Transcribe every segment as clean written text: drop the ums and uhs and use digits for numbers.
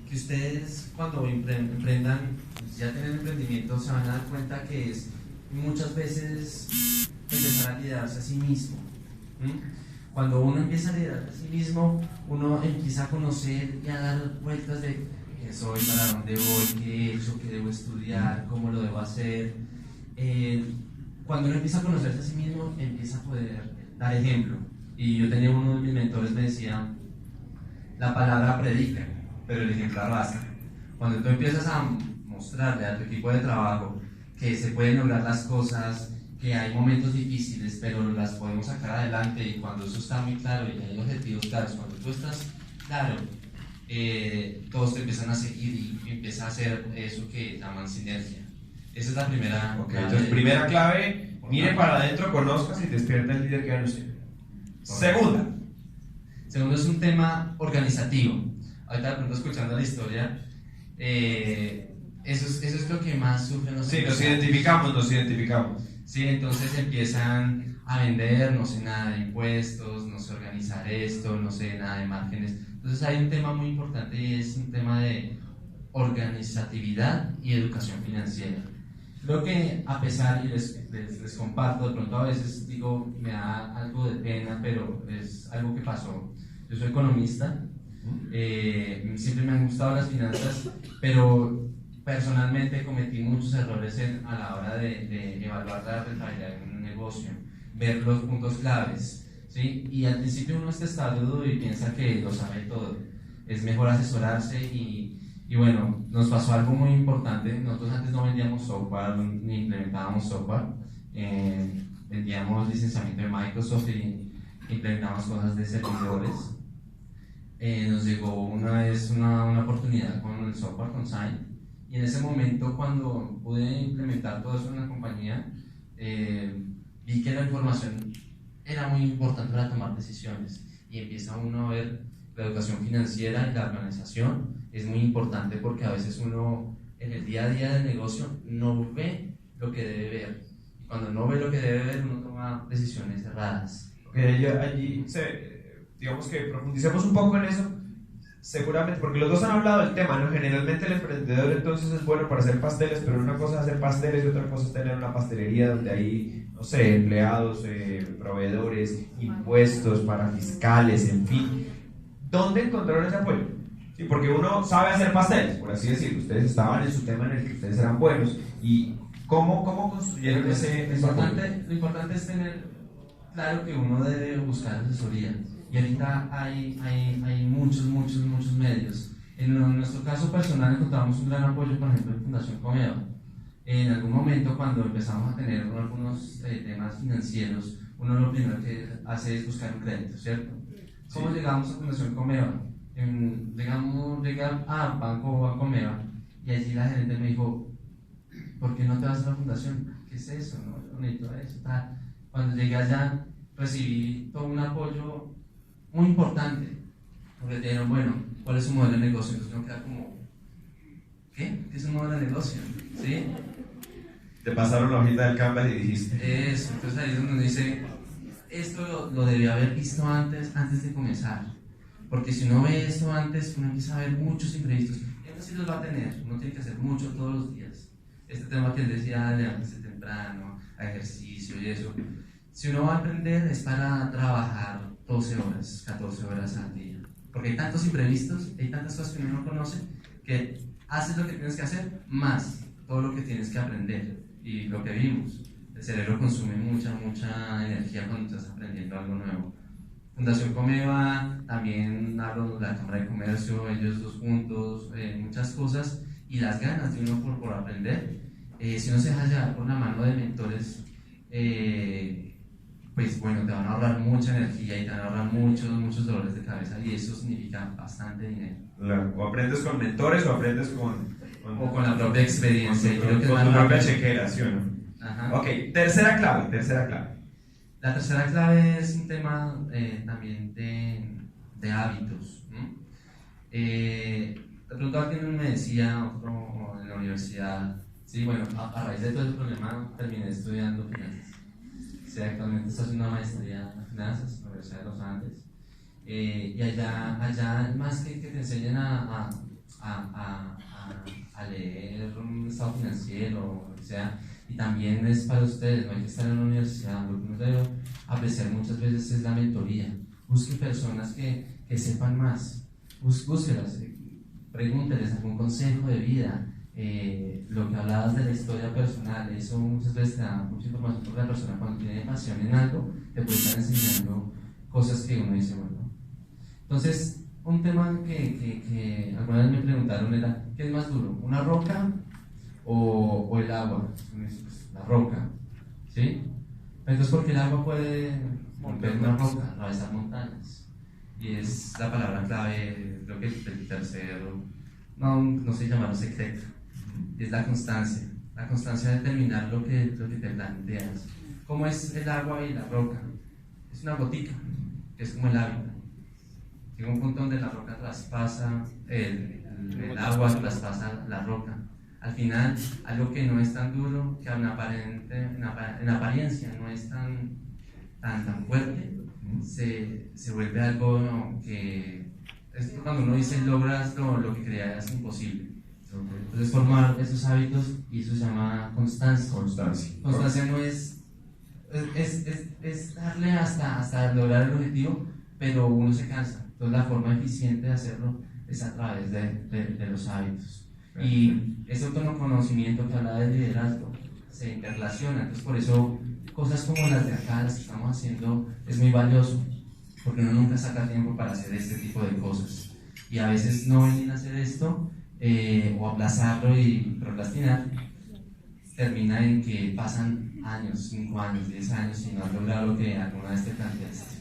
que ustedes cuando emprendan, ya tienen emprendimiento, se van a dar cuenta que es muchas veces empezar a liderarse a sí mismo. Cuando uno empieza a liderarse a sí mismo, uno empieza a conocer y a dar vueltas de qué soy, para dónde voy, qué he hecho, qué debo estudiar, cómo lo debo hacer. Cuando uno empieza a conocerse a sí mismo, empieza a poder dar ejemplo. Y yo tenía uno de mis mentores, me decía, la palabra predica, pero el ejemplo arrastra. Cuando tú empiezas a mostrarle a tu equipo de trabajo que se pueden lograr las cosas, que hay momentos difíciles, pero las podemos sacar adelante, y cuando eso está muy claro y hay objetivos claros, cuando tú estás claro, todos te empiezan a seguir y empieza a hacer eso que llaman sinergia. Esa es la primera clave. Entonces, primera clave, mire para adentro, conozcas y despierta el líder que hay en usted. Segundo es un tema organizativo. Ahorita de pronto escuchando la historia, eso es lo que más sufren los empresarios. Sí, nos identificamos. Sí, entonces empiezan a vender, no sé nada de impuestos, no sé organizar esto, no sé nada de márgenes. Entonces hay un tema muy importante y es un tema de organizatividad y educación financiera. Creo que a pesar, y les comparto, de pronto a veces digo, me da algo de pena, pero es algo que pasó. Yo soy economista, siempre me han gustado las finanzas, pero personalmente cometí muchos errores a la hora de evaluar la rentabilidad de un negocio, ver los puntos claves, ¿sí? Y al principio uno está estable y piensa que lo sabe todo. Es mejor asesorarse y bueno, nos pasó algo muy importante. Nosotros antes no vendíamos software ni implementábamos software, vendíamos licenciamiento de Microsoft y implementábamos cosas de servidores. Nos llegó una vez una oportunidad con el software, con Sign, y en ese momento, cuando pude implementar todo eso en la compañía, vi que la información era muy importante para tomar decisiones, y empieza uno a ver la educación financiera y la organización es muy importante, porque a veces uno en el día a día del negocio no ve lo que debe ver, y cuando no ve lo que debe ver uno toma decisiones erradas. Allí digamos que profundicemos un poco en eso, seguramente, porque los dos han hablado del tema, ¿no? Generalmente el emprendedor entonces es bueno para hacer pasteles, pero una cosa es hacer pasteles y otra cosa es tener una pastelería donde hay, no sé, empleados, proveedores, impuestos, parafiscales, en fin. ¿Dónde encontraron ese apoyo? Sí, porque uno sabe hacer pasteles, por así decirlo. Ustedes estaban en su tema en el que ustedes eran buenos. ¿Y cómo construyeron ese apoyo? Lo importante es tener claro que uno debe buscar asesoría. Y ahorita hay muchos medios. En nuestro caso personal encontramos un gran apoyo, por ejemplo, en Fundación Comeva. En algún momento, cuando empezamos a tener algunos temas financieros, uno lo primero que hace es buscar un crédito, ¿cierto? ¿Cómo llegamos a Fundación Comeva? Llegué a Banco Comeva y allí la gerente me dijo, ¿por qué no te vas a la fundación? ¿Qué es eso? No necesito eso. Cuando llegué allá recibí todo un apoyo muy importante, porque te dijeron, bueno, ¿cuál es su modelo de negocio? Entonces uno queda como, ¿qué? ¿Qué es un modelo de negocio? ¿Sí? Te pasaron la hojita del Canvas y dijiste. Eso, entonces ahí es donde uno dice, esto lo debía haber visto antes de comenzar, porque si uno ve esto antes, uno empieza a ver muchos imprevistos, y uno sí los va a tener, uno tiene que hacer mucho todos los días. Este tema que él decía, levantarse temprano, a ejercicio y eso, si uno va a aprender es para trabajar 12 horas, 14 horas al día, porque hay tantos imprevistos, hay tantas cosas que uno no conoce, que haces lo que tienes que hacer, más todo lo que tienes que aprender, y lo que vimos. El cerebro consume mucha energía cuando estás aprendiendo algo nuevo. Fundación Comeva, también hablo de la Cámara de Comercio, ellos dos juntos, muchas cosas, y las ganas de uno por aprender. Si uno se deja llevar por la mano de mentores, pues bueno, te van a ahorrar mucha energía y te van a ahorrar muchos dolores de cabeza, y eso significa bastante dinero. Claro. O aprendes con mentores o aprendes con la propia experiencia. Con tu propia chequera, ¿sí o no? Ajá. Ok, tercera clave. La tercera clave es un tema también de hábitos. De pronto alguien me decía, otro en la universidad, sí, bueno, a raíz de todo ese problema terminé estudiando finanzas. Sí, actualmente estoy haciendo una maestría en finanzas en la Universidad de los Andes. Y allá más que te enseñan a financiero, o lo que sea, y también es para ustedes, no hay que estar en la universidad, lo que uno debe apreciar muchas veces es la mentoría. Busque personas que sepan más, búsquelas, pregúnteles algún consejo de vida, lo que hablabas de la historia personal, eso muchas veces te da mucha información porque la persona cuando tiene pasión en algo te puede estar enseñando cosas que uno dice, bueno. Entonces, un tema que alguna vez me preguntaron era, ¿qué es más duro, una roca o el agua? Pues, la roca, ¿sí? Entonces, porque el agua puede romper una roca, atravesar montañas, y es la palabra clave, creo que es el tercero, no sé llamarlo secreto, es la constancia de terminar lo que te planteas. ¿Cómo es el agua y la roca? Es una gotica, que es como el hábitat. Llega un punto donde la roca traspasa, el agua traspasa la roca. Al final, algo que no es tan duro, que en apariencia no es tan fuerte, se vuelve algo que es cuando uno dice logras lo que creías imposible. Entonces formar esos hábitos, y eso se llama constancia. Constancia no es darle hasta lograr el objetivo, pero uno se cansa. Entonces la forma eficiente de hacerlo es a través de los hábitos. Y ese autoconocimiento que habla de liderazgo se interrelaciona. Entonces por eso cosas como las de acá, las que estamos haciendo, es muy valioso, porque uno nunca saca tiempo para hacer este tipo de cosas. Y a veces no venir a hacer esto o aplazarlo y procrastinar termina en que pasan años, 5 años, 10 años y no has logrado lo que alguna vez te planteaste.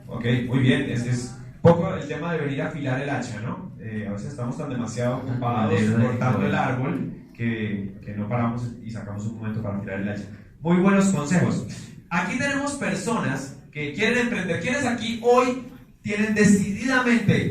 Ok, muy bien. Es poco el tema de venir a afilar el hacha, ¿no? A veces estamos tan demasiado ocupados cortando el árbol que no paramos y sacamos un momento para afilar el hacha. Muy buenos consejos. Aquí tenemos personas que quieren emprender. ¿Quiénes aquí hoy tienen decididamente